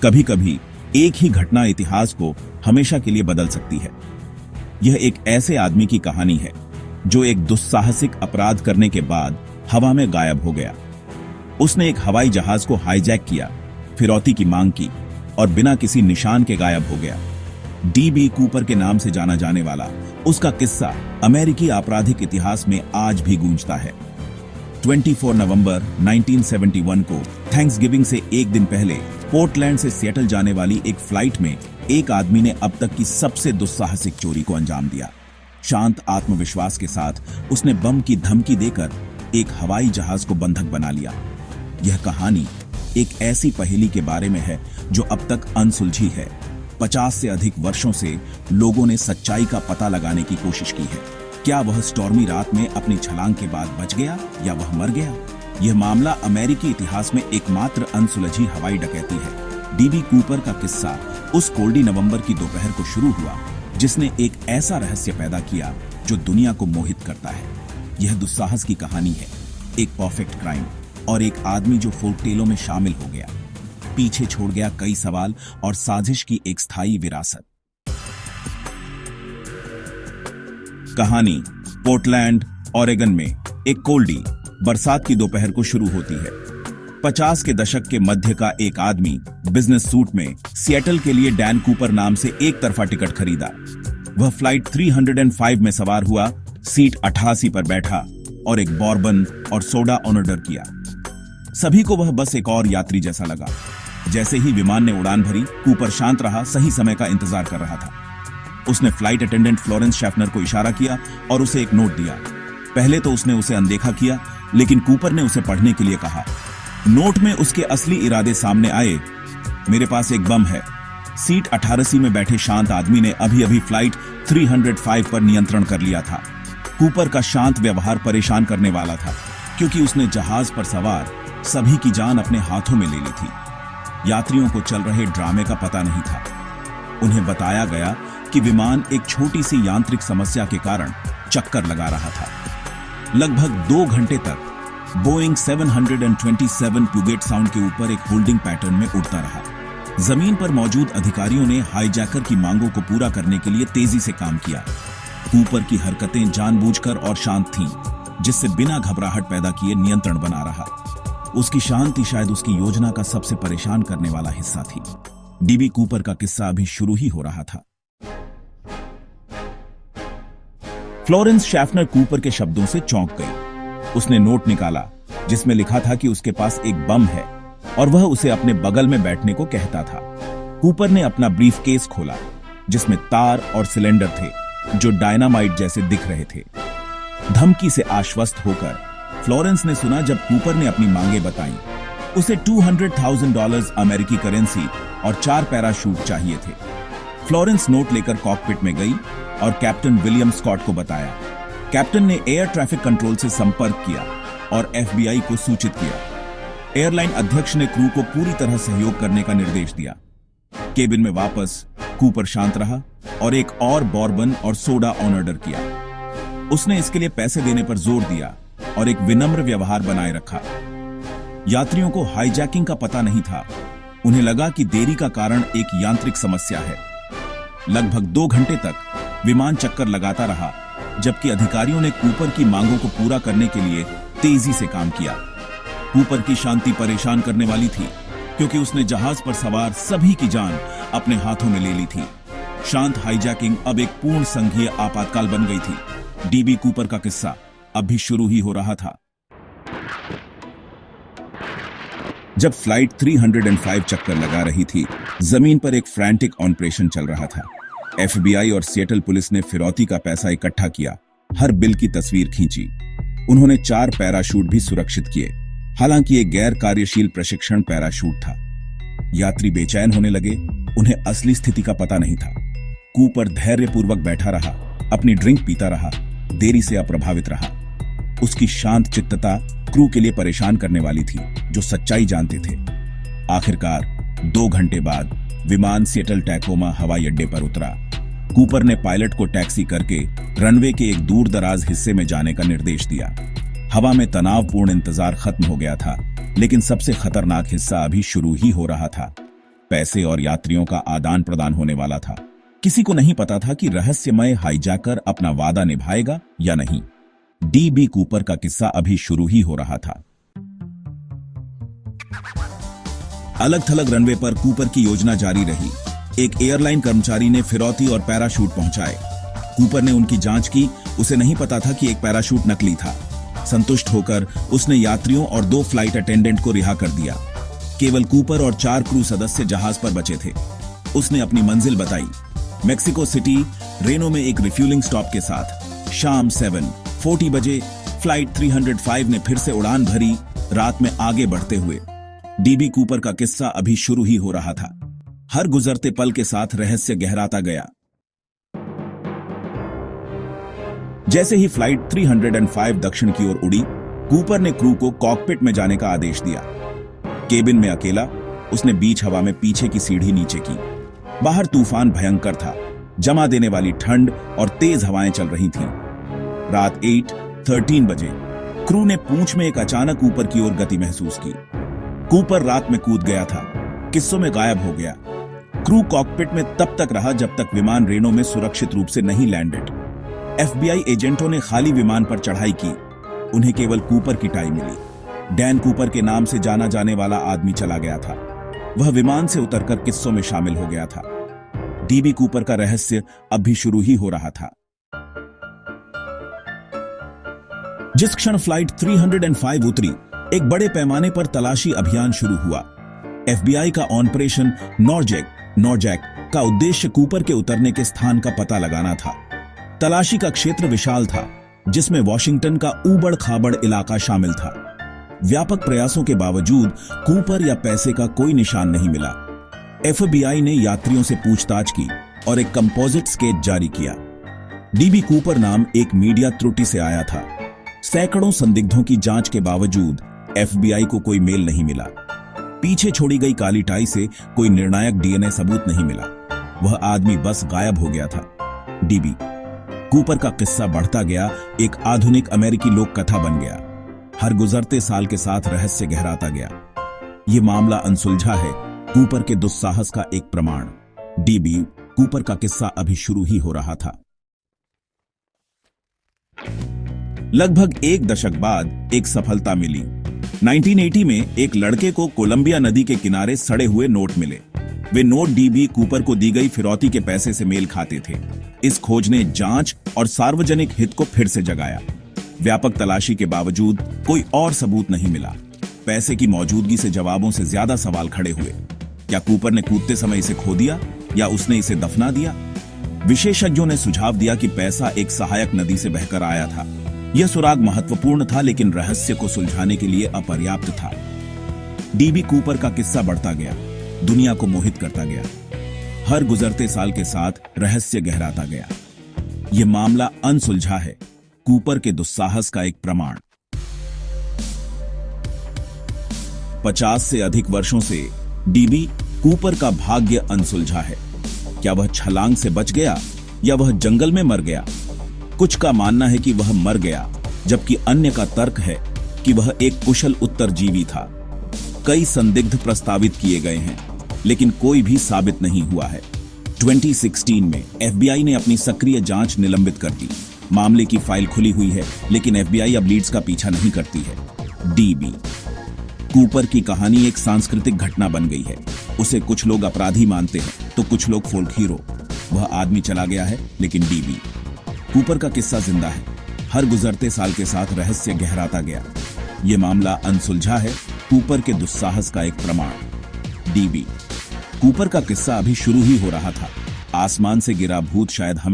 कभी कभी एक ही घटना इतिहास को हमेशा के लिए बदल सकती है। यह एक ऐसे आदमी की कहानी है जो एक दुस्साहसिक अपराध करने के बाद हवा में गायब हो गया। उसने एक हवाई जहाज को हाईजैक किया, फिरौती की मांग की और बिना किसी निशान के गायब हो गया। डीबी कूपर के नाम से जाना जाने वाला उसका किस्सा अमेरिकी आपराधिक इतिहास में आज भी गूंजता है। 24 नवंबर 1971 को थैंक्सगिविंग से एक दिन पहले पोर्टलैंड से सिएटल जाने वाली एक फ्लाइट में एक आदमी ने अब तक की सबसे दुस्साहसिक चोरी को अंजाम दिया। शांत आत्मविश्वास के साथ उसने बम की धमकी देकर एक हवाई जहाज को बंधक बना लिया। यह कहानी एक ऐसी पहेली के बारे में है जो अब तक अनसुलझी है। 50 से अधिक वर्षों से लोगों ने सच्चाई का पता लगाने की कोशिश की है। क्या वह स्टॉर्मी रात में अपनी छलांग के बाद बच गया या वह मर गया? यह मामला अमेरिकी इतिहास में एकमात्र अनसुलझी हवाई डकैती है। डीबी कूपर का किस्सा उस कोल्डी नवंबर की दोपहर को शुरू हुआ जिसने एक ऐसा रहस्य पैदा किया जो दुनिया को मोहित करता है। यह दुस्साहस की कहानी है, एक परफेक्ट क्राइम और एक आदमी जो फोकटेलों में शामिल हो गया, पीछे छोड़ गया कई सवाल और साजिश की एक स्थायी विरासत। कहानी पोर्टलैंड, ओरेगन में एक कोल्डी बरसात की दोपहर को शुरू होती है। 50 के दशक के मध्य का एक आदमी बिजनेस सूट में सिएटल के लिए डैन कूपर नाम से एक तरफा टिकट खरीदा। वह फ्लाइट 305 में सवार हुआ, सीट 88 पर बैठा और एक बॉर्बन और सोडा ऑर्डर किया। सभी को वह बस एक और यात्री जैसा लगा। जैसे ही विमान ने उड़ान भरी, कूपर शांत रहा, सही समय का इंतजार कर रहा था। उसने फ्लाइट अटेंडेंट फ्लोरेंस शैफनर को इशारा किया और उसे एक नोट दिया। पहले तो उसने उसे अनदेखा किया, लेकिन कूपर ने उसे पढ़ने के लिए कहा। नोट में उसके असली इरादे सामने आए। मेरे पास एक बम है। सीट 88 में बैठे शांत आदमी ने अभी अभी फ्लाइट 305 पर नियंत्रण कर लिया था। कूपर का शांत व्यवहार परेशान करने वाला था, क्योंकि उसने जहाज पर सवार सभी की जान अपने हाथों में ले ली थी। यात्रियों को चल रहे ड्रामे का पता नहीं था। उन्हें बताया गया कि विमान एक छोटी सी यांत्रिक समस्या के कारण चक्कर लगा रहा था। लगभग 2 घंटे तक बोइंग 727 प्यूगेट साउंड के ऊपर एक होल्डिंग पैटर्न में उड़ता रहा। जमीन पर मौजूद अधिकारियों ने हाईजैकर की मांगों को पूरा करने के लिए तेजी से काम किया। कूपर की हरकतें जानबूझकर और शांत थीं, जिससे बिना घबराहट पैदा किए नियंत्रण बना रहा। उसकी शांति शायद उसकी योजना का सबसे परेशान करने वाला हिस्सा थी। डीबी कूपर का किस्सा अभी शुरू ही हो रहा था। फ्लोरेंस शैफनर कूपर के शब्दों से चौंक गई। उसने नोट निकाला जिसमें लिखा था कि उसके पास एक बम है और वह उसे अपने बगल में बैठने को कहता था। कूपर ने अपना ब्रीफकेस खोला जिसमें तार और सिलेंडर थे जो डायनामाइट जैसे दिख रहे थे। धमकी से आश्वस्त होकर फ्लोरेंस ने सुना जब कूपर ने अपनी मांगे बताई। उसे $200,000 अमेरिकी करेंसी और 4 पैराशूट चाहिए थे। फ्लोरेंस नोट लेकर कॉकपिट में गई और कैप्टन विलियम स्कॉट को बताया। कैप्टन ने एयर ट्रैफिक कंट्रोल से संपर्क किया और FBI को सूचित किया। एयरलाइन अध्यक्ष ने क्रू को पूरी तरह सहयोग करने का निर्देश दिया। केबिन में वापस कूपर शांत रहा और एक और बॉर्बन और सोडा ऑर्डर किया। उसने इसके लिए पैसे देने पर जोर दिया और एक विनम्र व्यवहार बनाए रखा। यात्रियों को हाईजैकिंग का पता नहीं था। उन्हें लगा कि देरी का कारण एक यांत्रिक समस्या है। लगभग 2 घंटे तक विमान चक्कर लगाता रहा, जबकि अधिकारियों ने कूपर की मांगों को पूरा करने के लिए तेजी से काम किया। कूपर की शांति परेशान करने वाली थी, क्योंकि उसने जहाज पर सवार सभी की जान अपने हाथों में ले ली थी। शांत हाईजैकिंग अब एक पूर्ण संघीय आपातकाल बन गई थी। डीबी कूपर का किस्सा अब भी शुरू ही हो रहा था। जब फ्लाइट 305 चक्कर लगा रही थी, जमीन पर एक फ्रैंटिक ऑपरेशन चल रहा था। FBI और सिएटल पुलिस ने फिरौती का पैसा इकट्ठा किया, हर बिल की तस्वीर खींची। उन्होंने 4 पैराशूट भी सुरक्षित किए, हालांकि एक गैर कार्यशील प्रशिक्षण पैराशूट था। यात्री बेचैन होने लगे, उन्हें असली स्थिति का पता नहीं था। कूपर धैर्यपूर्वक बैठा रहा, अपनी ड्रिंक पीता रहा, देरी से अप्रभावित रहा। उसकी शांत चित्तता क्रू के लिए परेशान करने वाली थी, जो सच्चाई जानते थे। आखिरकार 2 घंटे बाद विमान सिएटल टैकोमा हवाई अड्डे पर उतरा। कूपर ने पायलट को टैक्सी करके रनवे के एक दूर दराज हिस्से में जाने का निर्देश दिया। हवा में तनावपूर्ण इंतजार खत्म हो गया था, लेकिन सबसे खतरनाक हिस्सा अभी शुरू ही हो रहा था। पैसे और यात्रियों का आदान प्रदान होने वाला था। किसी को नहीं पता था कि रहस्यमय हाईजैकर अपना वादा निभाएगा या नहीं। डीबी कूपर का किस्सा अभी शुरू ही हो रहा था। अलग थलग रनवे पर कूपर की योजना जारी रही। एक एयरलाइन कर्मचारी ने फिरौती और पैराशूट पहुंचाए। कूपर ने उनकी जांच की। उसे नहीं पता था कि एक पैराशूट नकली था। संतुष्ट होकर उसने यात्रियों और 2 फ्लाइट अटेंडेंट को रिहा कर दिया। केवल कूपर और 4 क्रू सदस्य जहाज पर बचे थे। उसने अपनी मंजिल बताई, मेक्सिको सिटी रेनो में एक रिफ्यूलिंग स्टॉप के साथ। शाम 7:40 बजे फ्लाइट 305 ने फिर से उड़ान भरी, रात में आगे बढ़ते हुए। डीबी कूपर का किस्सा अभी शुरू ही हो रहा था। हर गुजरते पल के साथ रहस्य गहराता गया। जैसे ही फ्लाइट 305 दक्षिण की ओर उड़ी, कूपर ने क्रू को कॉकपिट में जाने का आदेश दिया। केबिन में अकेला उसने बीच हवा में पीछे की सीढ़ी नीचे की। बाहर तूफान भयंकर था। जमा देने वाली ठंड और तेज हवाएं चल रही थीं। रात 8:13 बजे क्रू ने पूंछ में एक अचानक ऊपर की ओर गति महसूस की। कूपर रात में कूद गया था, किस्सों में गायब हो गया। क्रू कॉकपिट में तब तक रहा जब तक विमान रेनो में सुरक्षित रूप से नहीं लैंडेड। एफबीआई एजेंटों ने खाली विमान पर चढ़ाई की। उन्हें केवल कूपर की टाई मिली। डैन कूपर के नाम से जाना जाने वाला आदमी चला गया था। वह विमान से उतरकर किस्सों में शामिल हो गया था। डीबी कूपर का रहस्य अब भी शुरू ही हो रहा था। जिस क्षण फ्लाइट 305 उतरी, एक बड़े पैमाने पर तलाशी अभियान शुरू हुआ। एफबीआई का ऑपरेशन नॉरजैक का उद्देश्य कूपर के उतरने के स्थान का पता लगाना था। तलाशी का क्षेत्र विशाल था, जिसमें वॉशिंगटन का ऊबड़ खाबड़ इलाका शामिल था। व्यापक प्रयासों के बावजूद कूपर या पैसे का कोई निशान नहीं मिला। एफबीआई ने यात्रियों से पूछताछ की और एक कंपोजिट स्केच जारी किया। डीबी कूपर नाम एक मीडिया त्रुटि से आया था। सैकड़ों संदिग्धों की जांच के बावजूद एफबीआई को कोई मेल नहीं मिला। पीछे छोड़ी गई काली टाई से कोई निर्णायक डीएनए सबूत नहीं मिला। वह आदमी बस गायब हो गया था। डीबी कूपर का किस्सा बढ़ता गया, एक आधुनिक अमेरिकी लोक कथा बन गया। हर गुजरते साल के साथ रहस्य गहराता गया। यह मामला अनसुलझा है, कूपर के दुस्साहस का एक प्रमाण। डीबी कूपर का किस्सा अभी शुरू ही हो रहा था। लगभग 1 दशक बाद एक सफलता मिली। 1980 में एक लड़के को कोलंबिया नदी के किनारे सड़े हुए नोट मिले। वे नोट डीबी कूपर को दी गई फिरौती के पैसे से मेल खाते थे। इस खोज ने जांच और सार्वजनिक हित को फिर से जगाया। व्यापक तलाशी के बावजूद कोई और सबूत नहीं मिला। पैसे की मौजूदगी से जवाबों से ज्यादा सवाल खड़े हुए। क्या कूपर ने कूदते समय इसे खो दिया या उसने इसे दफना दिया? विशेषज्ञों ने सुझाव दिया कि पैसा एक सहायक नदी से बहकर आया था। यह सुराग महत्वपूर्ण था, लेकिन रहस्य को सुलझाने के लिए अपर्याप्त था। डीबी कूपर का किस्सा बढ़ता गया, दुनिया को मोहित करता गया। हर गुजरते साल के साथ रहस्य गहराता गया। यह मामला अनसुलझा है, कूपर के दुस्साहस का एक प्रमाण। 50 से अधिक वर्षों से डीबी कूपर का भाग्य अनसुलझा है। क्या वह छलांग से बच गया या वह जंगल में मर गया? कुछ का मानना है कि वह मर गया, जबकि अन्य का तर्क है कि वह एक कुशल उत्तरजीवी था। कई संदिग्ध प्रस्तावित किए गए हैं, लेकिन कोई भी साबित नहीं हुआ है। 2016 में एफबीआई ने अपनी सक्रिय जांच निलंबित कर दी। मामले की फाइल खुली हुई है, लेकिन एफबीआई अब लीड्स का पीछा नहीं करती है। डीबी कूपर की कहानी एक सांस्कृतिक घटना बन गई है। उसे कुछ लोग अपराधी मानते हैं तो कुछ लोग फोल्क हीरो। वह आदमी चला गया है, लेकिन डीबी कूपर का किस्सा जिंदा है। हर गुजरते साल के साथ रहस्य गहराता गया। यह मामला अनसुलझा है, कूपर के दुस्साहस का एक प्रमाण। डीबी कूपर का किस्सा अभी शुरू ही हो रहा था। आसमान से गिरा भूत शायद